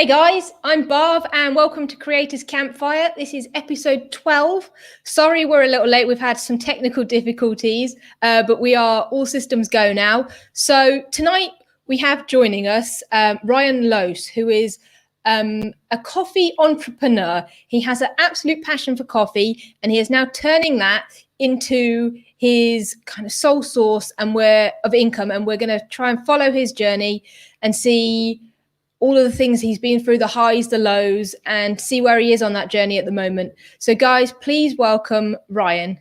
Hey guys, I'm Barb and welcome to Creators Campfire. This is episode 12. Sorry we're a little late. We've had some technical difficulties, but we are all systems go now. So tonight we have joining us Ryan Lose, who is a coffee entrepreneur. He has an absolute passion for coffee and he is now turning that into his kind of sole source of income. And we're going to try and follow his journey and see all of the things he's been through, the highs, the lows, and see where he is on that journey at the moment. So guys, please welcome Ryan.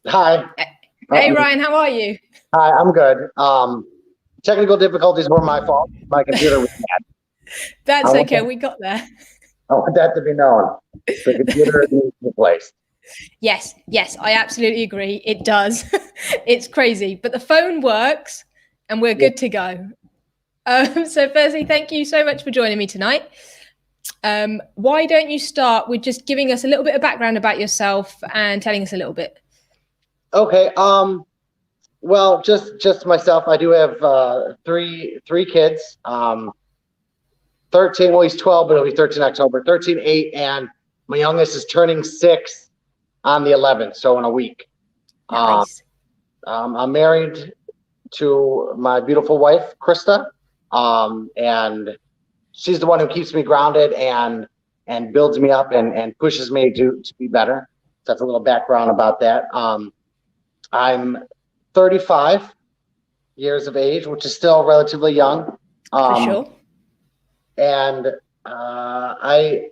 Hi. Hey Ryan, how are you? Hi, I'm good. Technical difficulties were my fault. My computer was bad. That's okay, we got there. I want that to be known. The computer needs replaced. Yes, I absolutely agree. It does. It's crazy, but the phone works and we're good to go. So firstly, thank you so much for joining me tonight. Why don't you start with just giving us a little bit of background about yourself and telling us a little bit? Okay. Well, just myself. I do have three kids. 13. Well, he's 12, but he'll be 13 October. 13, 8, and my youngest is turning 6 on the 11th, so in a week. Nice. I'm married to my beautiful wife, Krista. And she's the one who keeps me grounded and builds me up and pushes me to be better. So that's a little background about that. I'm 35 years of age, which is still relatively young. For sure. And I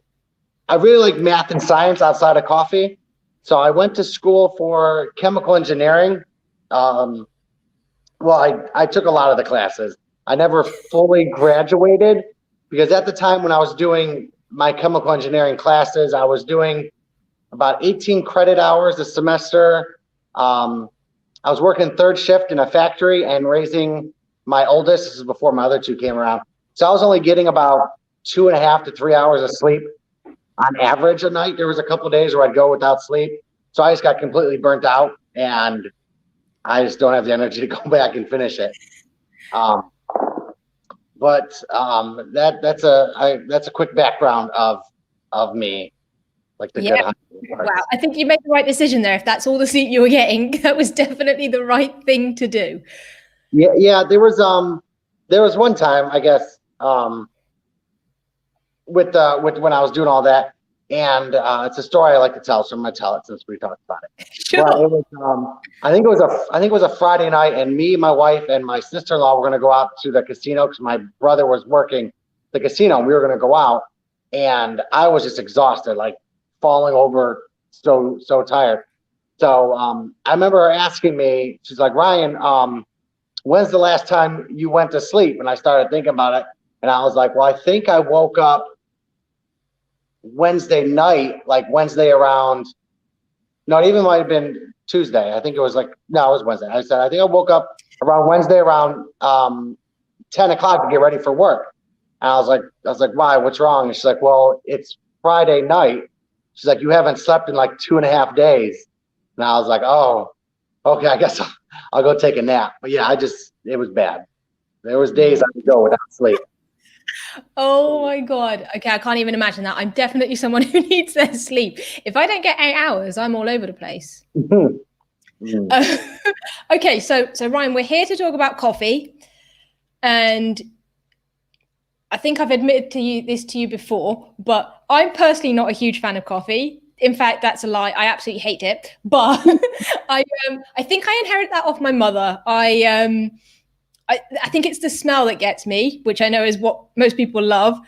really like math and science outside of coffee. So I went to school for chemical engineering. Well, I took a lot of the classes. I never fully graduated because at the time when I was doing my chemical engineering classes, I was doing about 18 credit hours a semester. I was working third shift in a factory and raising my oldest. This is before my other two came around. So I was only getting about 2.5 to 3 hours of sleep on average a night. There was a couple of days where I'd go without sleep. So I just got completely burnt out and I just don't have the energy to go back and finish it. But that's a quick background of me, like the good. Wow, I think you made the right decision there. If that's all the sleep you were getting, that was definitely the right thing to do. Yeah. There was one time, I guess, with when I was doing all that, and it's a story I like to tell, so I'm gonna tell it since we talked about it. Sure. But it was, I think it was a Friday night, and me, my wife, and my sister-in-law were gonna go out to the casino because my brother was working the casino. And we were gonna go out, and I was just exhausted, like falling over, so tired. So I remember her asking me, she's like, Ryan, when's the last time you went to sleep? And I started thinking about it, and I was like, well, I think I woke up Wednesday night, like Wednesday around, no, it even might have been Tuesday. I think it was it was Wednesday. I said, I think I woke up around Wednesday around 10 o'clock to get ready for work. And I was like, why, what's wrong? And she's like, well, it's Friday night. She's like, you haven't slept in like 2.5 days. And I was like, oh, okay, I guess I'll go take a nap. But yeah, it was bad. There was days I would go without sleep. Oh my God. Okay, I can't even imagine that. I'm definitely someone who needs their sleep. If I don't get 8 hours, I'm all over the place. Okay, so Ryan, we're here to talk about coffee. And I think I've admitted to you before, but I'm personally not a huge fan of coffee. In fact, that's a lie. I absolutely hate it. But I think I inherited that off my mother. I think it's the smell that gets me, which I know is what most people love.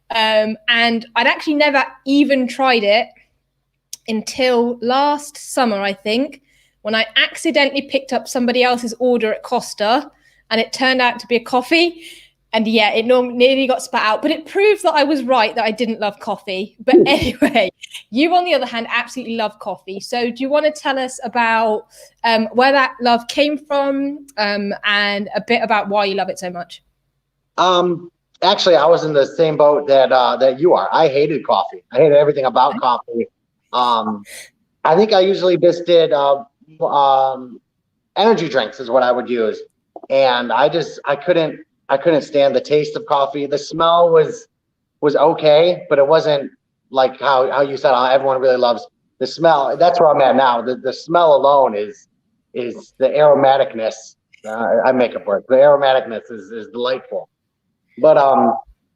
And I'd actually never even tried it until last summer, I think, when I accidentally picked up somebody else's order at Costa and it turned out to be a coffee. And yeah, it nearly got spat out, but it proves that I was right, that I didn't love coffee. But anyway, you, on the other hand, absolutely love coffee. So do you want to tell us about where that love came from and a bit about why you love it so much? Actually, I was in the same boat that you are. I hated coffee. I hated everything about coffee. I think I usually just did energy drinks is what I would use. And I couldn't stand the taste of coffee. The smell was was okay, but it wasn't like how you said, everyone really loves the smell. That's where I'm at now. The smell alone is the aromaticness. I make up words. The aromaticness is delightful. But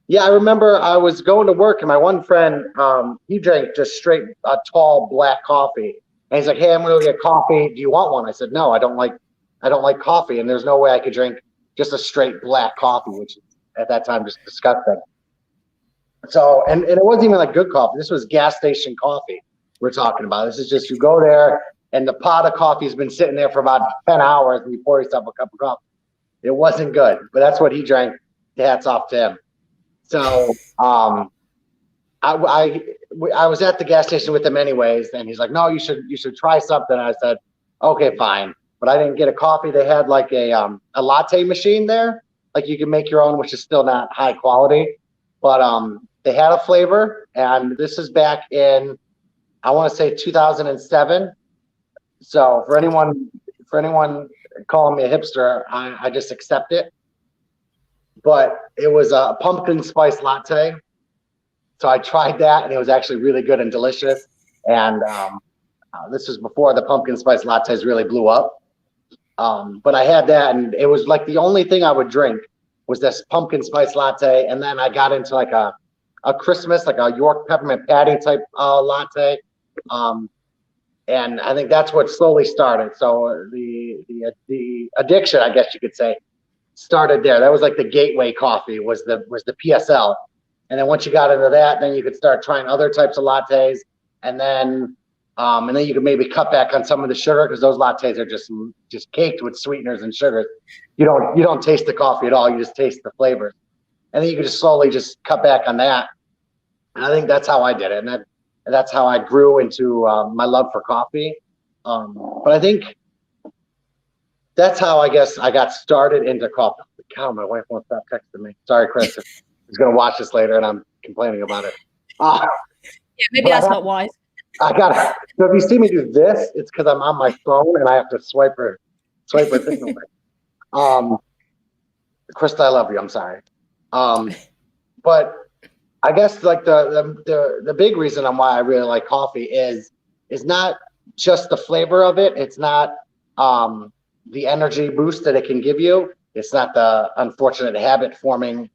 yeah, I remember I was going to work and my one friend, he drank just straight tall black coffee. And he's like, "Hey, I'm gonna go get coffee. Do you want one?" I said, "No, I don't like coffee, and there's no way I could drink just a straight black coffee," which is at that time just disgusting. So, and it wasn't even like good coffee. This was gas station coffee we're talking about. This is just, you go there and the pot of coffee has been sitting there for about 10 hours and you pour yourself a cup of coffee. It wasn't good, but that's what he drank. Hats off to him. So, I was at the gas station with him anyways, and he's like, "No, you should try something." I said, "Okay, fine." But I didn't get a coffee. They had like a latte machine there, like you can make your own, which is still not high quality, but they had a flavor, and this is back in, I want to say 2007. So for anyone calling me a hipster, I just accept it. But it was a pumpkin spice latte. So I tried that, and it was actually really good and delicious. And this was before the pumpkin spice lattes really blew up. But I had that, and it was like the only thing I would drink was this pumpkin spice latte. And then I got into like a Christmas, like a York peppermint patty type latte. And I think that's what slowly started. So the addiction, I guess you could say, started there. That was like the gateway coffee, was the PSL. And then once you got into that, then you could start trying other types of lattes, and then you could maybe cut back on some of the sugar, because those lattes are just caked with sweeteners and sugars. You don't taste the coffee at all. You just taste the flavors, and then you could just slowly just cut back on that. And I think that's how I did it, and that's how I grew into my love for coffee. But I think that's how, I guess, I got started into coffee. God, my wife won't stop texting me. Sorry, Chris. He's going to watch this later, and I'm complaining about it. Yeah, maybe that's not wise. I got it. So if you see me do this, it's because I'm on my phone and I have to swipe her thing away. Krista, I love you. I'm sorry. But I guess like the big reason on why I really like coffee is not just the flavor of it. It's not the energy boost that it can give you. It's not the unfortunate habit forming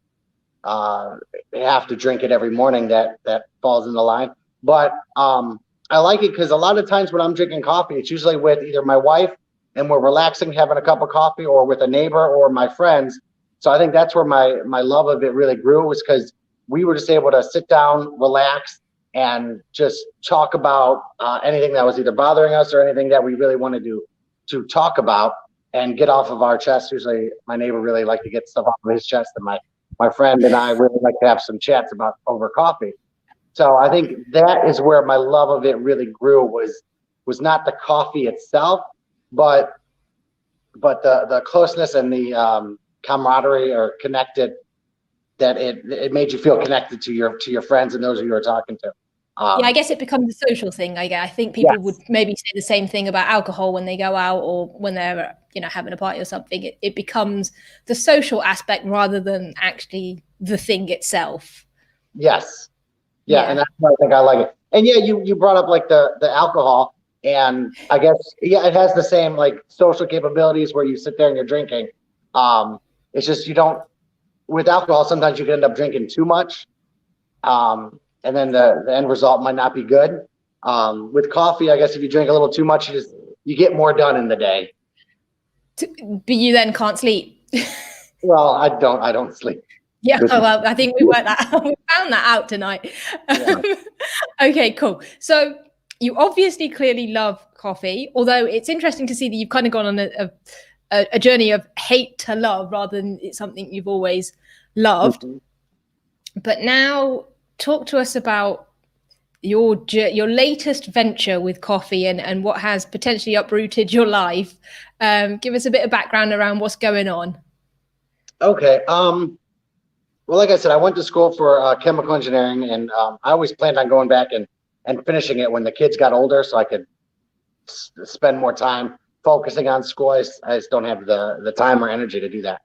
have to drink it every morning that falls in the line. But I like it because a lot of times when I'm drinking coffee, it's usually with either my wife and we're relaxing, having a cup of coffee, or with a neighbor or my friends. So I think that's where my love of it really grew, was because we were just able to sit down, relax, and just talk about anything that was either bothering us or anything that we really wanted to talk about and get off of our chest. Usually my neighbor really liked to get stuff off of his chest, and my friend and I really like to have some chats about over coffee. So I think that is where my love of it really grew, was not the coffee itself, but the closeness and the camaraderie or connected, that it made you feel connected to your friends and those who you were talking to. Yeah, I guess it becomes a social thing. I think people would maybe say the same thing about alcohol when they go out or when they're having a party or something. It becomes the social aspect rather than actually the thing itself. Yes. Yeah, and that's why I think I like it. And yeah, you brought up like the alcohol, and I guess it has the same like social capabilities where you sit there and you're drinking. It's just with alcohol, sometimes you can end up drinking too much. And then the end result might not be good. With coffee, I guess if you drink a little too much, you get more done in the day. But you then can't sleep. Well, I don't sleep. Yeah, well, I think we found that out tonight. Yeah. Okay, cool. So you obviously clearly love coffee, although it's interesting to see that you've kind of gone on a journey of hate to love rather than it's something you've always loved. Mm-hmm. But now talk to us about your latest venture with coffee and what has potentially uprooted your life. Give us a bit of background around what's going on. Okay. Well, like I said, I went to school for chemical engineering, and I always planned on going back and finishing it when the kids got older, so I could spend more time focusing on school. I just don't have the time or energy to do that.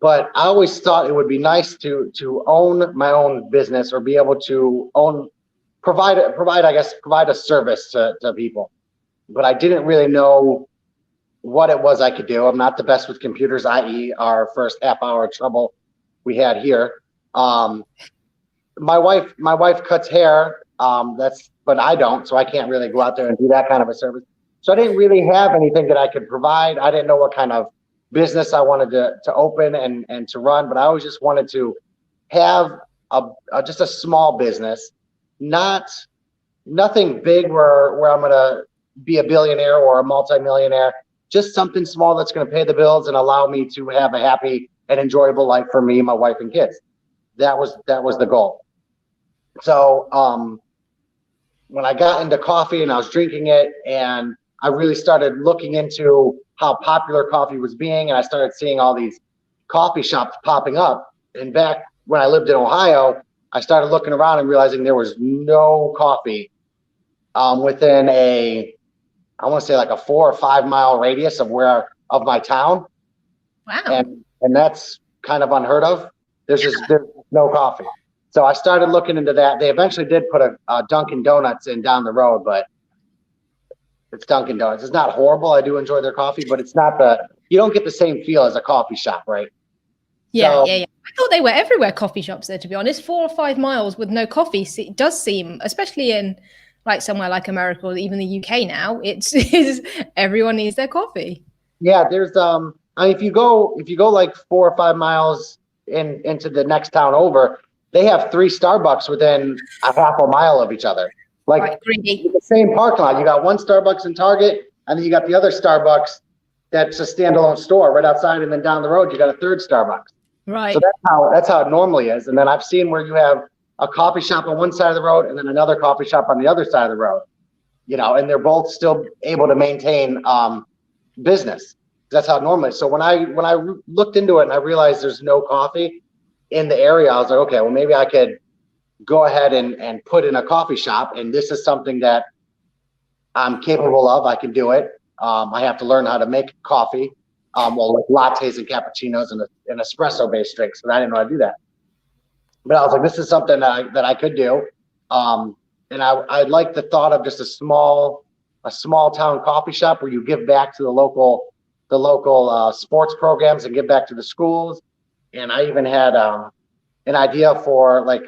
but I always thought it would be nice to own my own business or be able to provide a service to people. But I didn't really know what it was I could do. I'm not the best with computers, i.e. our first half hour of trouble we had here. My wife cuts hair. But I don't, so I can't really go out there and do that kind of a service. So I didn't really have anything that I could provide. I didn't know what kind of business I wanted to open and to run, but I always just wanted to have just a small business, nothing big where I'm gonna be a billionaire or a multimillionaire. Just something small that's gonna pay the bills and allow me to have a happy and enjoyable life for me, my wife, and kids. That was the goal. So when I got into coffee and I was drinking it, and I really started looking into how popular coffee was being, and I started seeing all these coffee shops popping up. And back when I lived in Ohio, I started looking around and realizing there was no coffee within I want to say like a 4 or 5 mile radius of my town. Wow. And that's kind of unheard of. There's no coffee. So I started looking into that. They eventually did put a Dunkin' Donuts in down the road, but it's Dunkin' Donuts. It's not horrible. I do enjoy their coffee, but it's not you don't get the same feel as a coffee shop, right? Yeah. I thought they were everywhere, coffee shops there, to be honest. 4 or 5 miles with no coffee. It does seem, especially in like somewhere like America or even the UK now, it's everyone needs their coffee. Yeah, there's if you go like 4 or 5 miles into the next town over, they have 3 Starbucks within a half a mile of each other. Like the same parking lot. You got one Starbucks in Target, and then you got the other Starbucks that's a standalone store right outside, and then down the road you got a third Starbucks. Right. So that's how it normally is. And then I've seen where you have a coffee shop on one side of the road and then another coffee shop on the other side of the road. And they're both still able to maintain business. That's how it normally is. So when I looked into it and I realized there's no coffee in the area, I was like, okay, well, maybe I could go ahead and put in a coffee shop. And this is something that I'm capable of. I can do it. I have to learn how to make coffee, like lattes and cappuccinos and espresso based drinks. But I didn't know how to do that. But I was like, this is something that I could do. And I like the thought of just a small town coffee shop where you give back to the local sports programs and give back to the schools. And I even had an idea for like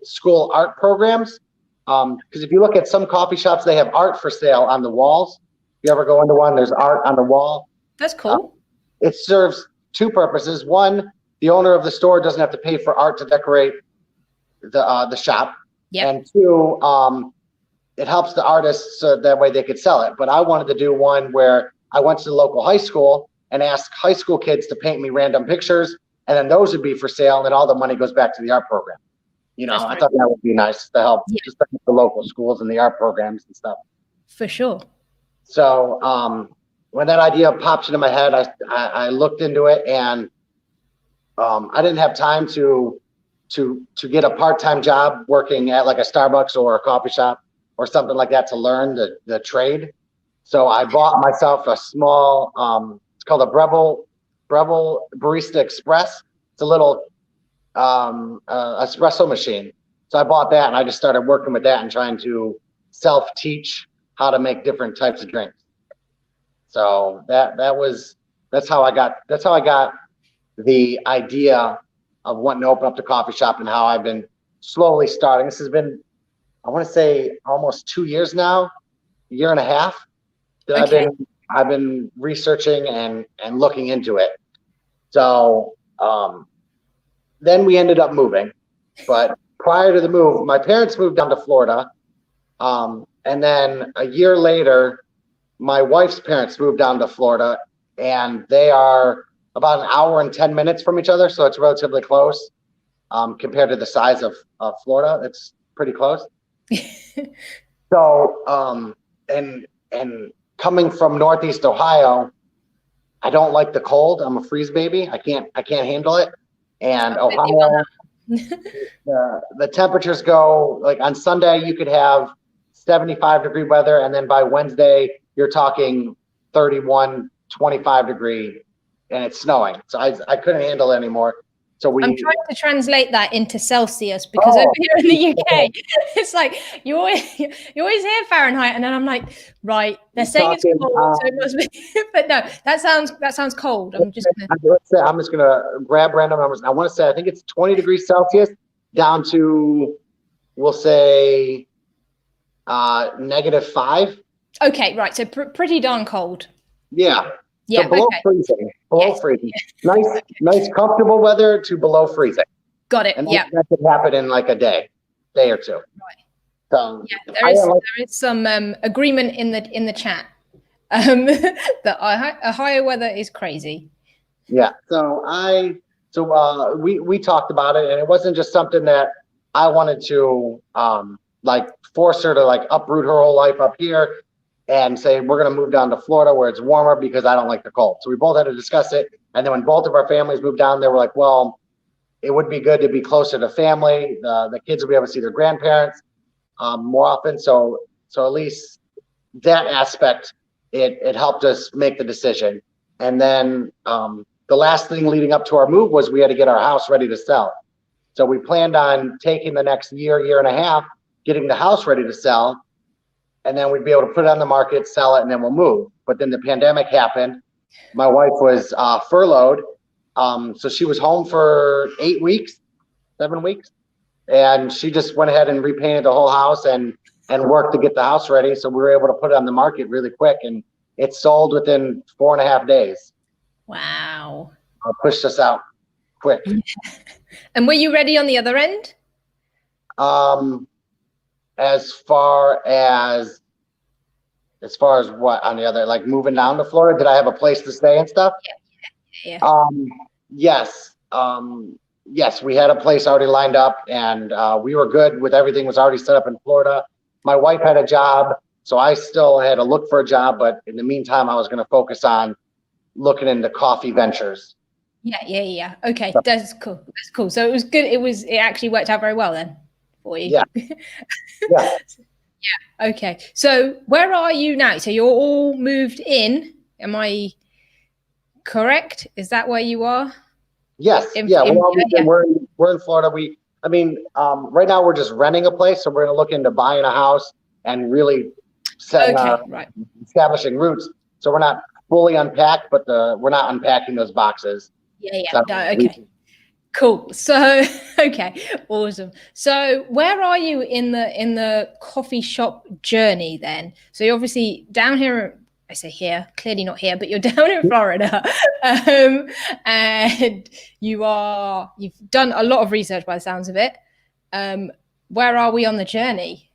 school art programs. Because if you look at some coffee shops, they have art for sale on the walls. If you ever go into one, there's art on the wall. That's cool. It serves 2 purposes. One, the owner of the store doesn't have to pay for art to decorate the shop. Yep. And 2, it helps the artists so that way they could sell it. But I wanted to do one where I went to the local high school and asked high school kids to paint me random pictures, and then those would be for sale, and then all the money goes back to the art program. I thought that would be nice to help just the local schools and the art programs and stuff. For sure. So when that idea popped into my head, I looked into it, and I didn't have time to get a part-time job working at like a Starbucks or a coffee shop or something like that to learn the trade. So I bought myself a small, it's called a Breville Barista Express. It's a little espresso machine. So I bought that, and I just started working with that and trying to self-teach how to make different types of drinks. So that's how I got the idea of wanting to open up the coffee shop, and how I've been slowly starting. This has been, I want to say, almost 2 years now, a year and a half that I've been researching and looking into it. So then we ended up moving, but prior to the move, my parents moved down to Florida. And then a year later, my wife's parents moved down to Florida, and they are about 1 hour and 10 minutes from each other. So it's relatively close compared to the size of Florida. It's pretty close. So, and coming from Northeast Ohio, I don't like the cold. I'm a freeze baby. I can't handle it. And Ohio, the temperatures go, like on Sunday, you could have 75-degree weather. And then by Wednesday, you're talking 31, 25-degree and it's snowing. So I couldn't handle it anymore. So I'm trying to translate that into Celsius because over here in the UK, it's like you always hear Fahrenheit, and then I'm like, right, they're saying it's cold, so it must be. But no, that sounds cold. I'm just gonna grab random numbers. I want to say I think it's 20 degrees Celsius down to, we'll say, -5. Okay, right. So pretty darn cold. Yeah. Yeah. So below freezing. Below freezing. Nice, comfortable weather to below freezing. Got it. And that could happen in like a day or two. Right. So yeah, there is some agreement in the chat that Ohio weather is crazy. Yeah. So we talked about it, and it wasn't just something that I wanted to like force her to like uproot her whole life up here and say, we're going to move down to Florida where it's warmer because I don't like the cold. So we both had to discuss it. And then when both of our families moved down, they were like, well, it would be good to be closer to family. The kids will be able to see their grandparents more often. So at least that aspect, it helped us make the decision. And then the last thing leading up to our move was we had to get our house ready to sell. So we planned on taking the next year and a half, getting the house ready to sell. And then we'd be able to put it on the market, sell it, and then we'll move. But then the pandemic happened. My wife was furloughed. So she was home for 7 weeks. And she just went ahead and repainted the whole house and worked to get the house ready. So we were able to put it on the market really quick. And it sold within 4.5 days. Wow. Pushed us out quick. And were you ready on the other end? As far as what on the other, like moving down to Florida, did I have a place to stay and stuff? Yeah. Yes. Yes, we had a place already lined up, and we were good with everything was already set up in Florida. My wife had a job, so I still had to look for a job, but in the meantime, I was going to focus on looking into coffee ventures. Yeah. Okay, that's cool. So it was good. It actually worked out very well then for you. Yeah. Yeah. Yeah. Okay. So where are you now? So you're all moved in. Am I correct? Is that where you are? Yes. We're in Florida. Right now we're just renting a place, so we're going to look into buying a house and really establishing roots. So we're not fully unpacked, but we're not unpacking those boxes. Yeah. Okay. Cool. So, okay, awesome. So where are you in the coffee shop journey then? So you're obviously down here, I say here, clearly not here, but you're down in Florida. And you've done a lot of research by the sounds of it. Where are we on the journey?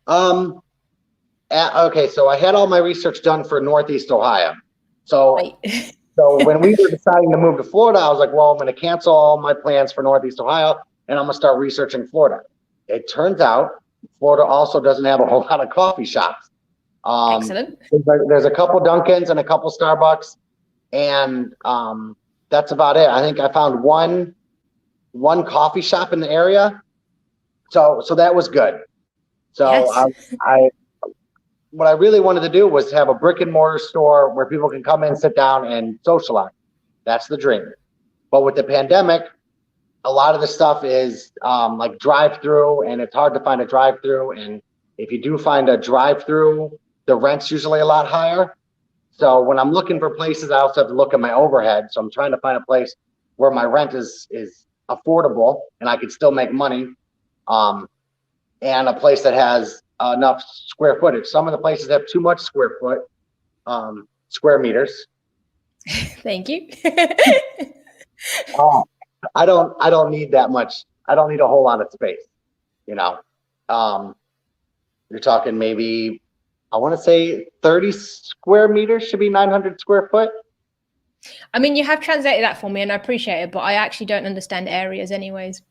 Okay, so I had all my research done for Northeast Ohio. So when we were deciding to move to Florida, I was like, well, I'm going to cancel all my plans for Northeast Ohio, and I'm going to start researching Florida. It turns out Florida also doesn't have a whole lot of coffee shops. Excellent. There's a couple Dunkins and a couple Starbucks, and that's about it. I think I found one coffee shop in the area, so that was good. So yes. What I really wanted to do was have a brick and mortar store where people can come in, sit down, and socialize. That's the dream. But with the pandemic, a lot of the stuff is like drive-through, and it's hard to find a drive-through. And if you do find a drive-through, the rent's usually a lot higher. So when I'm looking for places, I also have to look at my overhead. So I'm trying to find a place where my rent is affordable and I can still make money, and a place that has enough square footage. Some of the places have too much square meters. Thank you. I don't need that much. I don't need a whole lot of space. You're talking maybe, I want to say 30 square meters should be 900 square foot. I mean, you have translated that for me and I appreciate it, but I actually don't understand areas anyways.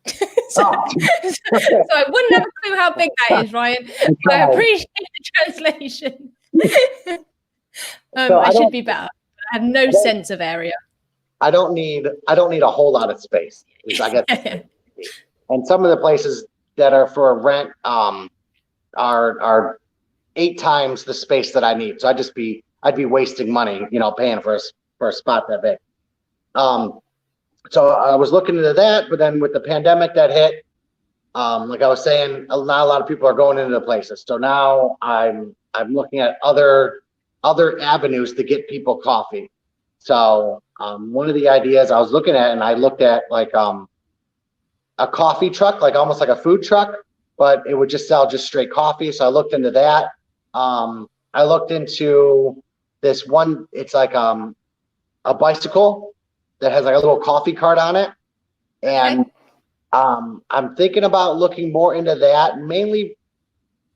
So I wouldn't have a clue how big that is, Ryan. I appreciate the translation. I should be better. I have no sense of area. I don't need a whole lot of space, I guess. And some of the places that are for rent are 8 times the space that I need. So I'd be wasting money, paying for a spot that big. So I was looking into that, but then with the pandemic that hit, like I was saying, not a lot of people are going into the places. So now I'm looking at other avenues to get people coffee. So one of the ideas I was looking at, and I looked at like a coffee truck, like almost like a food truck, but it would just sell just straight coffee. So I looked into that. I looked into this one. It's like a bicycle that has like a little coffee cart on it, and I'm thinking about looking more into that, mainly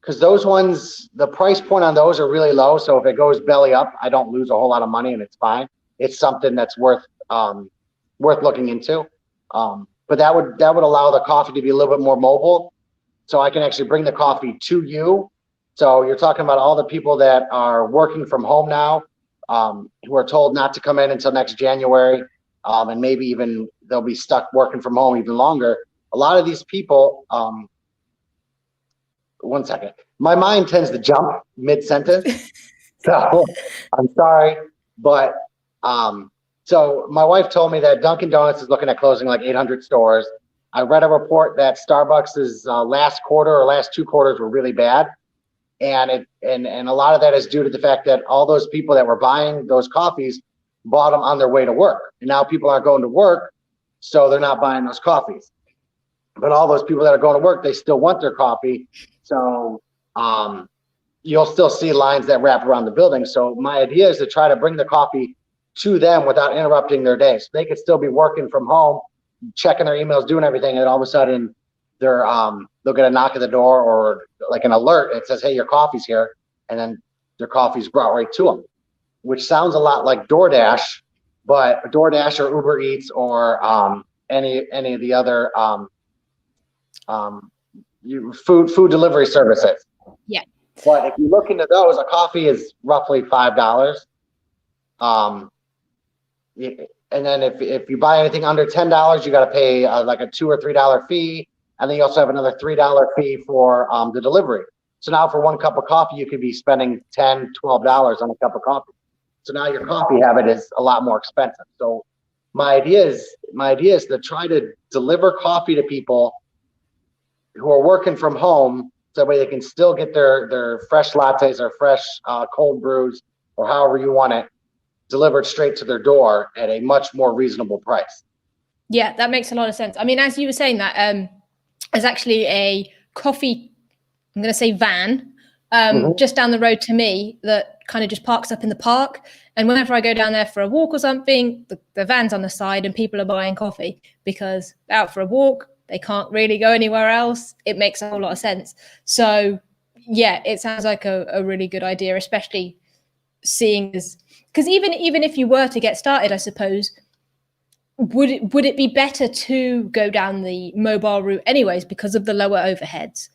because those ones, the price point on those are really low. So if it goes belly up, I don't lose a whole lot of money, and it's fine. It's something that's worth looking into. But that would allow the coffee to be a little bit more mobile, so I can actually bring the coffee to you. So you're talking about all the people that are working from home now, who are told not to come in until next January, and maybe even they'll be stuck working from home even longer. A lot of these people, one second, my mind tends to jump mid-sentence, so I'm sorry, but so my wife told me that Dunkin' Donuts is looking at closing like 800 stores. I read a report that Starbucks' last quarter or last 2 quarters were really bad. And a lot of that is due to the fact that all those people that were buying those coffees bought them on their way to work. And now people aren't going to work, so they're not buying those coffees. But all those people that are going to work, they still want their coffee. So you'll still see lines that wrap around the building. So my idea is to try to bring the coffee to them without interrupting their day. So they could still be working from home, checking their emails, doing everything, and all of a sudden they'll get a knock at the door or like an alert. It says, "Hey, your coffee's here," and then their coffee's brought right to them, which sounds a lot like DoorDash, but DoorDash or Uber Eats or any of the other food delivery services. Yeah. But if you look into those, a coffee is roughly $5. And then if you buy anything under $10, you got to pay like a $2 or $3 fee. And then you also have another $3 fee for the delivery. So now for 1 cup of coffee, you could be spending $10, $12 on a cup of coffee. So now your coffee habit is a lot more expensive. So my idea is to try to deliver coffee to people who are working from home, so that way they can still get their fresh lattes or fresh cold brews or however you want it delivered straight to their door at a much more reasonable price. Yeah, that makes a lot of sense. I mean, as you were saying that, there's actually a coffee, I'm going to say van, just down the road to me that kind of just parks up in the park. And whenever I go down there for a walk or something, the van's on the side and people are buying coffee because they're out for a walk. They can't really go anywhere else. It makes a whole lot of sense. So yeah, it sounds like a really good idea, especially seeing as, because even if you were to get started, I suppose, would it be better to go down the mobile route anyways because of the lower overheads,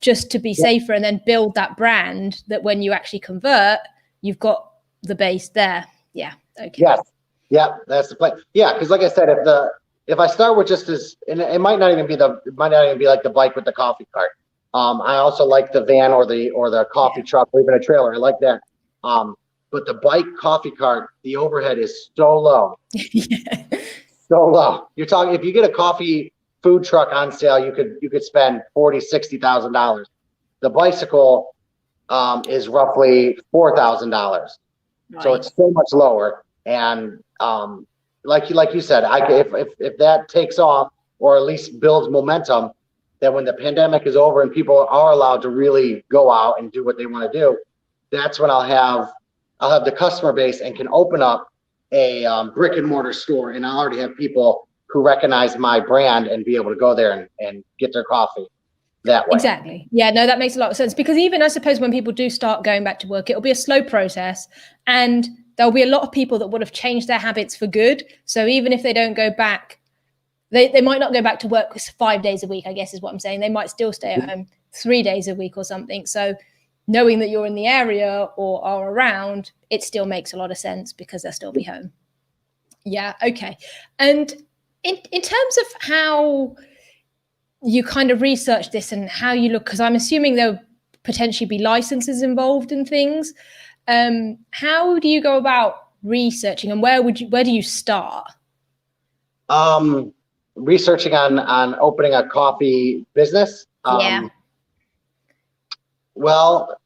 just to be safer, and then build that brand that when you actually convert, you've got the base there. Yeah. Okay. Yes. Yeah, that's the plan. Yeah, because like I said, if I start with just this, and it might not even be like the bike with the coffee cart. I also like the van or the coffee truck or even a trailer. I like that. But the bike coffee cart, the overhead is so low. Yeah. So low. You're talking, if you get a coffee food truck on sale, you could spend $40,000-$60,000. The bicycle is roughly $4,000. Right. So it's so much lower. And like you said, if that takes off or at least builds momentum, then when the pandemic is over and people are allowed to really go out and do what they want to do, that's when I'll have the customer base and can open up a brick and mortar store, and I already have people who recognize my brand and be able to go there and get their coffee that way. Exactly. Yeah, no, that makes a lot of sense, because even I suppose when people do start going back to work, it'll be a slow process, and there'll be a lot of people that would have changed their habits for good. So even if they don't go back, they might not go back to work 5 days a week, I guess is what I'm saying. They might still stay at home 3 days a week or something. So knowing that you're in the area or are around, it still makes a lot of sense because they'll still be home. Yeah, okay. And in terms of how you kind of research this and how you look, because I'm assuming there'll potentially be licenses involved in things. How do you go about researching, and where do you start? Researching on opening a coffee business. Yeah. Well,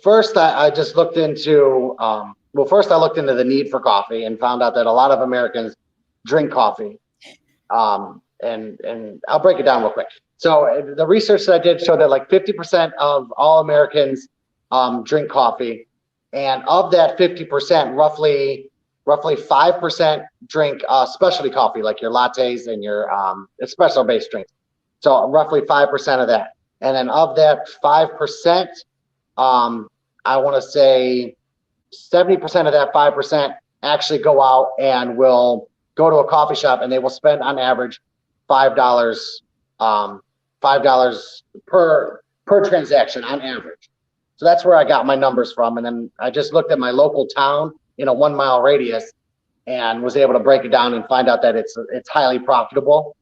first I just looked into, first I looked into the need for coffee and found out that a lot of Americans drink coffee. And I'll break it down real quick. So the research that I did showed that like 50% of all Americans drink coffee. And of that 50%, roughly 5% drink specialty coffee, like your lattes and your espresso based drinks. So roughly 5% of that. And then of that 5%, I want to say 70% of that 5% actually go out and will go to a coffee shop, and they will spend on average $5 per transaction on average. So that's where I got my numbers from. And then I just looked at my local town in a 1 mile radius and was able to break it down and find out that it's highly profitable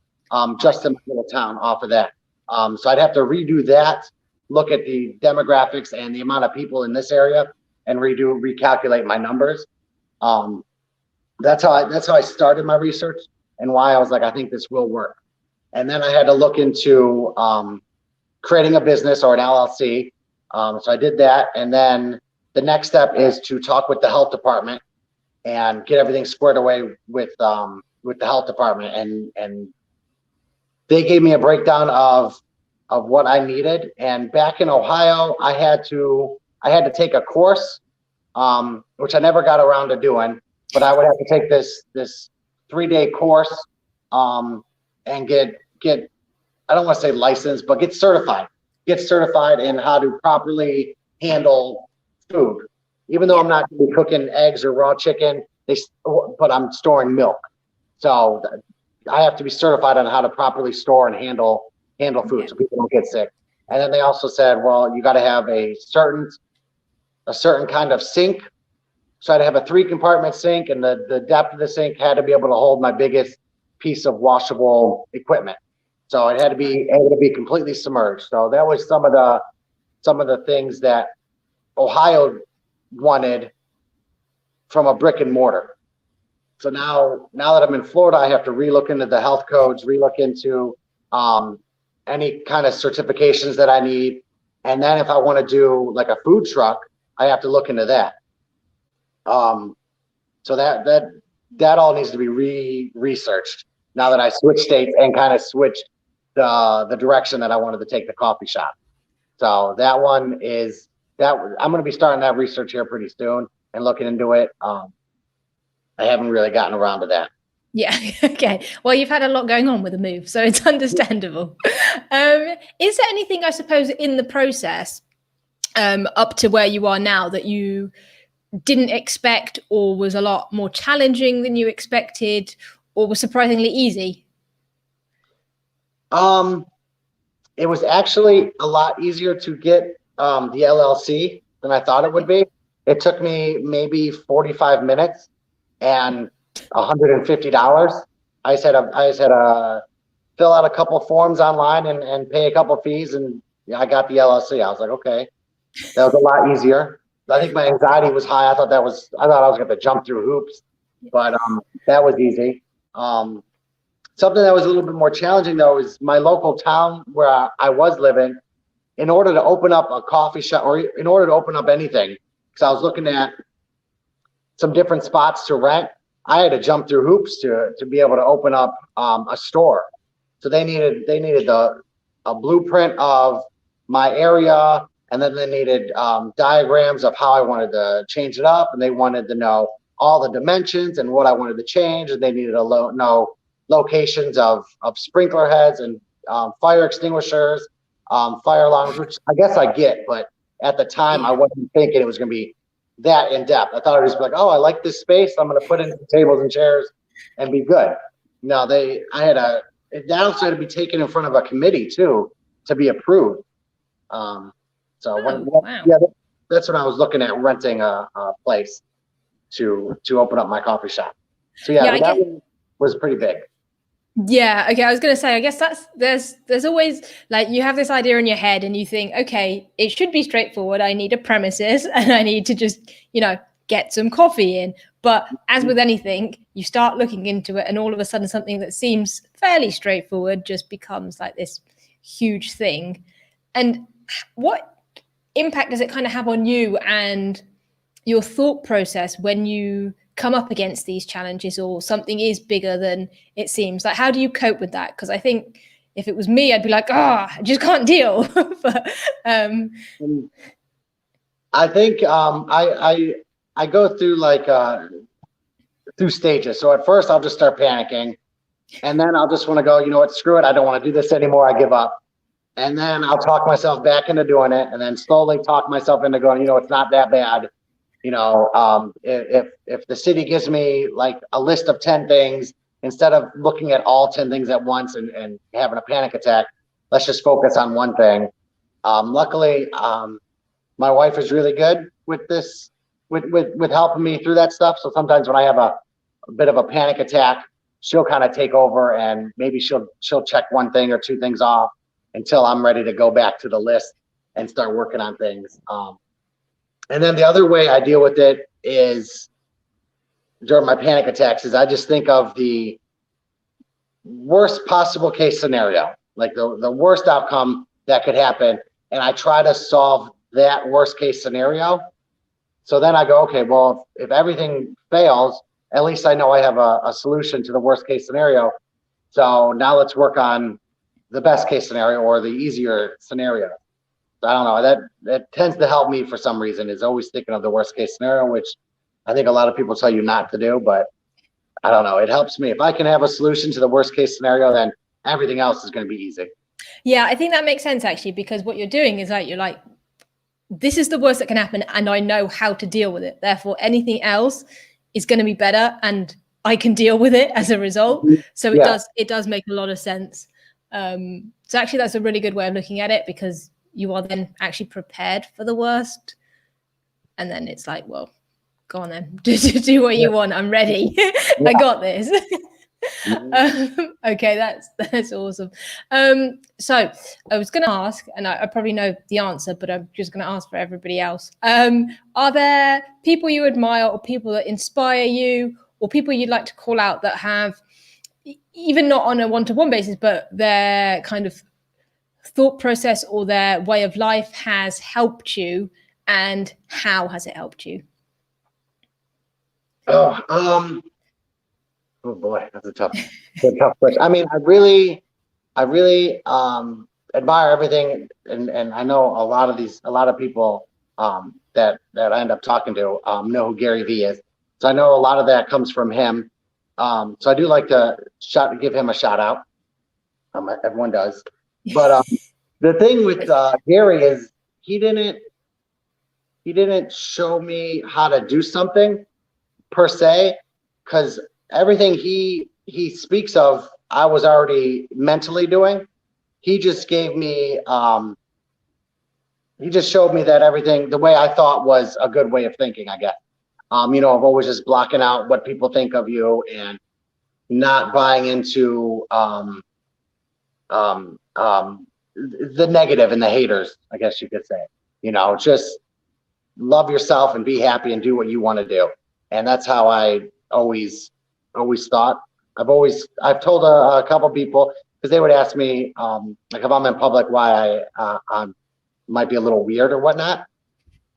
just in my little town off of that. So I'd have to redo that, look at the demographics and the amount of people in this area, and recalculate my numbers. That's how I started my research and why I was like, I think this will work. And then I had to look into creating a business or an LLC. So I did that. And then the next step is to talk with the health department and get everything squared away with the health department. And they gave me a breakdown of what I needed. And back in Ohio, I had to take a course, which I never got around to doing, but I would have to take this 3-day course and get I don't want to say licensed, but get certified in how to properly handle food. Even though I'm not going to be cooking eggs or raw chicken, but I'm storing milk. So I have to be certified on how to properly store and handle food so people don't get sick. And then they also said, well, you got to have a certain kind of sink. So I'd have a 3-compartment sink, and the depth of the sink had to be able to hold my biggest piece of washable equipment. So it had to be able to be completely submerged. So that was some of the things that Ohio wanted from a brick and mortar. So now that I'm in Florida, I have to relook into the health codes, relook into any kind of certifications that I need. And then if I want to do like a food truck, I have to look into that. So that all needs to be researched now that I switched states and kind of switched the direction that I wanted to take the coffee shop. So that one is that I'm going to be starting that research here pretty soon and looking into it. I haven't really gotten around to that. Yeah. Okay. Well, you've had a lot going on with the move, so it's understandable. Is there anything, I suppose, in the process up to where you are now that you didn't expect, or was a lot more challenging than you expected, or was surprisingly easy? It was actually a lot easier to get the LLC than I thought it would be. It took me maybe 45 minutes and $150. I just had to fill out a couple forms online and pay a couple fees, and I got the LLC. I was like, okay, that was a lot easier. I think my anxiety was high. I thought I was going to jump through hoops, but that was easy. Something that was a little bit more challenging though is my local town where I was living. In order to open up a coffee shop, or in order to open up anything, because I was looking at some different spots to rent, I had to jump through hoops to be able to open up a store. So they needed a blueprint of my area, and then they needed diagrams of how I wanted to change it up, and they wanted to know all the dimensions and what I wanted to change, and they needed to know locations of sprinkler heads and fire extinguishers, fire alarms, which I guess I get, but at the time I wasn't thinking it was going to be that in depth. I thought it was like, oh, I like this space, I'm going to put in some tables and chairs and be good. No, that also had to be taken in front of a committee too to be approved. Wow. Yeah, that's when I was looking at renting a place to open up my coffee shop. So yeah, that one was pretty big. Yeah. Okay. I was going to say, I guess there's always, like, you have this idea in your head and you think, okay, it should be straightforward. I need a premises and I need to just, get some coffee in. But as with anything, you start looking into it and all of a sudden something that seems fairly straightforward just becomes like this huge thing. And what impact does it kind of have on you and your thought process when you come up against these challenges or something is bigger than it seems? Like, how do you cope with that? Because I think if it was me, I'd be like, I just can't deal. But I think I go through like through stages. So at first I'll just start panicking, and then I'll just want to go, you know what, screw it, I don't want to do this anymore, I give up. And then I'll talk myself back into doing it, and then slowly talk myself into going, you know, it's not that bad. You know, if the city gives me like a list of 10 things, instead of looking at all 10 things at once and having a panic attack, let's just focus on one thing. Luckily, my wife is really good with this, with helping me through that stuff. So sometimes when I have a bit of a panic attack, she'll kind of take over, and maybe she'll check one thing or two things off until I'm ready to go back to the list and start working on things. And then the other way I deal with it is during my panic attacks is I just think of the worst possible case scenario, like the worst outcome that could happen. And I try to solve that worst case scenario. So then I go, okay, well, if everything fails, at least I know I have a solution to the worst case scenario. So now let's work on the best case scenario or the easier scenario. I don't know, that tends to help me for some reason, is always thinking of the worst case scenario, which I think a lot of people tell you not to do, but I don't know, it helps me. If I can have a solution to the worst case scenario, then everything else is going to be easy. Yeah, I think that makes sense actually, because what you're doing is like, you're like, this is the worst that can happen and I know how to deal with it. Therefore, anything else is going to be better and I can deal with it as a result. So it does make a lot of sense. So actually that's a really good way of looking at it, because you are then actually prepared for the worst. And then it's like, well, go on then, do what you want. I'm ready. I got this. Okay, that's awesome. So I was going to ask, and I probably know the answer, but I'm just going to ask for everybody else. Are there people you admire or people that inspire you or people you'd like to call out that have, even not on a one-to-one basis, but their kind of thought process or their way of life has helped you, and how has it helped you? Oh boy, that's a tough question. I mean, I really admire everything, and I know a lot of people that I end up talking to know who Gary Vee is. So I know a lot of that comes from him. So I do like to give him a shout out. Everyone does. But the thing with Gary is he didn't show me how to do something per se, because everything he speaks of, I was already mentally doing. He just gave me, he just showed me that everything, the way I thought was a good way of thinking, I guess. You know, of always just blocking out what people think of you and not buying into the negative and the haters, I guess you could say. You know, just love yourself and be happy and do what you want to do. And that's how I always thought. I've told a couple people, because they would ask me, like if I'm in public, why I might be a little weird or whatnot.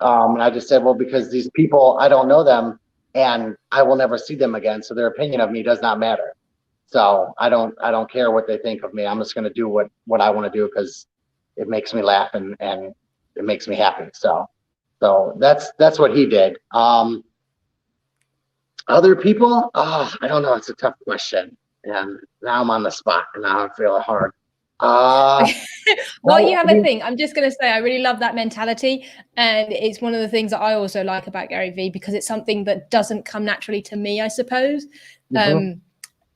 And I just said, well, because these people, I don't know them and I will never see them again. So their opinion of me does not matter. So I don't care what they think of me. I'm just going to do what I want to do, because it makes me laugh and it makes me happy. So that's what he did. Other people, I don't know. It's a tough question. And now I'm on the spot and now I feel hard. Well, you have a thing. I'm just going to say, I really love that mentality. And it's one of the things that I also like about Gary Vee, because it's something that doesn't come naturally to me, I suppose. Mm-hmm.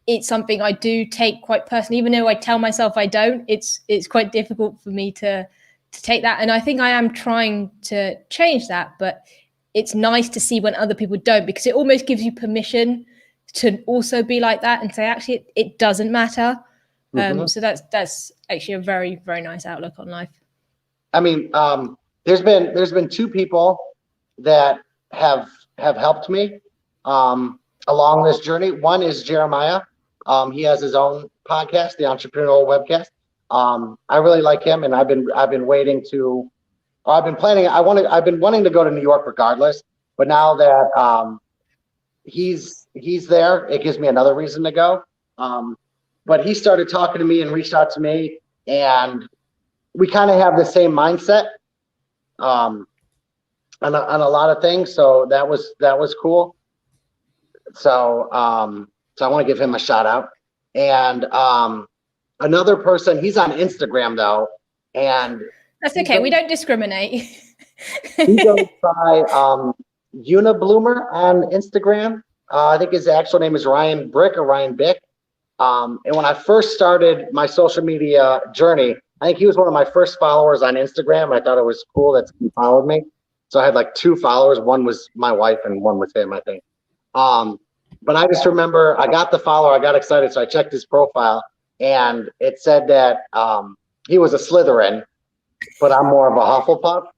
It's something I do take quite personally, even though I tell myself I don't. It's quite difficult for me to take that. And I think I am trying to change that, but it's nice to see when other people don't, because it almost gives you permission to also be like that and say, actually, it doesn't matter. Mm-hmm. So that's actually a very, very nice outlook on life. I mean, there's been two people that have helped me. along this journey. One is Jeremiah. He has his own podcast, the Entrepreneurial Webcast. I really like him, and I've been waiting to. I've been planning. I've been wanting to go to New York regardless, but now that he's there, it gives me another reason to go. But he started talking to me and reached out to me, and we kind of have the same mindset on a lot of things. So that was cool. So so I want to give him a shout out. And another person, he's on Instagram though, and that's okay. We don't discriminate. he goes by Unibloomer on Instagram. I think his actual name is Ryan Brick or Ryan Bick. And when I first started my social media journey, I think he was one of my first followers on Instagram. I thought it was cool that he followed me. So I had like 2 followers. One was my wife and one was him, I think. But I just remember I got the follower, I got excited. So I checked his profile and it said that he was a Slytherin, but I'm more of a Hufflepuff.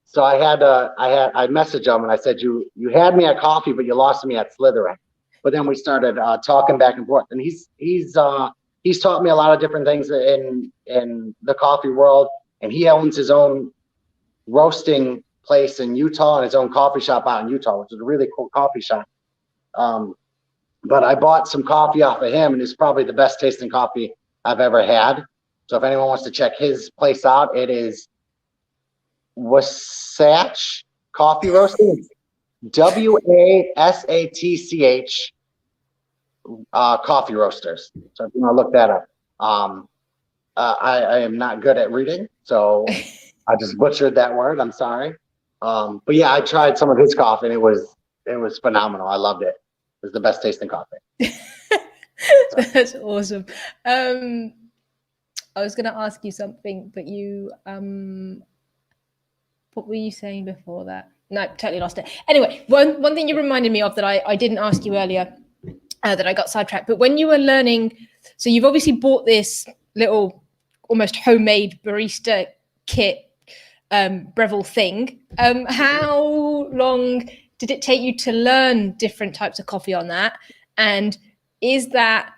So I messaged him and I said, you had me at coffee, but you lost me at Slytherin. But then we started talking back and forth, and he's taught me a lot of different things in the coffee world, and he owns his own roasting place in Utah and his own coffee shop out in Utah, which is a really cool coffee shop. But I bought some coffee off of him, and it's probably the best tasting coffee I've ever had. So if anyone wants to check his place out, it is Wasatch Coffee Roasting. WASATCH Coffee Roasters. So if you want to look that up. I am not good at reading, so I just butchered that word. I'm sorry. But yeah, I tried some of his coffee and it was phenomenal. I loved it. It was the best tasting coffee. That's awesome. I was going to ask you something, but you, what were you saying before that? No, totally lost it. Anyway, one thing you reminded me of that I didn't ask you earlier, that I got sidetracked. But when you were learning, so you've obviously bought this little almost homemade barista kit, Breville thing. How long did it take you to learn different types of coffee on that? And is that,